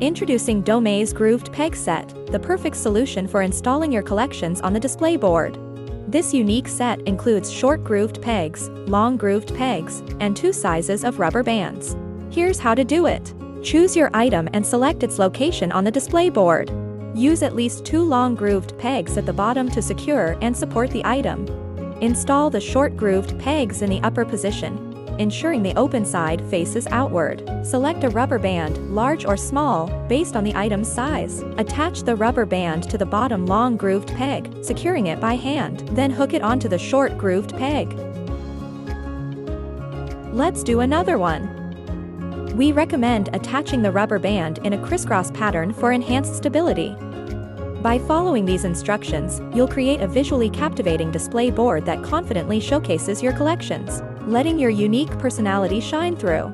Introducing Dommei's grooved peg set, the perfect solution for installing your collections on the display board. This unique set includes short grooved pegs, long grooved pegs, and 2 sizes of rubber bands. Here's how to do it. Choose your item and select its location on the display board. Use at least 2 long grooved pegs at the bottom to secure and support the item. Install the short grooved pegs in the upper position, ensuring the open side faces outward. Select a rubber band, large or small, based on the item's size. Attach the rubber band to the bottom long grooved peg, securing it by hand. Then hook it onto the short grooved peg. Let's do another one. We recommend attaching the rubber band in a crisscross pattern for enhanced stability. By following these instructions, you'll create a visually captivating display board that confidently showcases your collections, letting your unique personality shine through.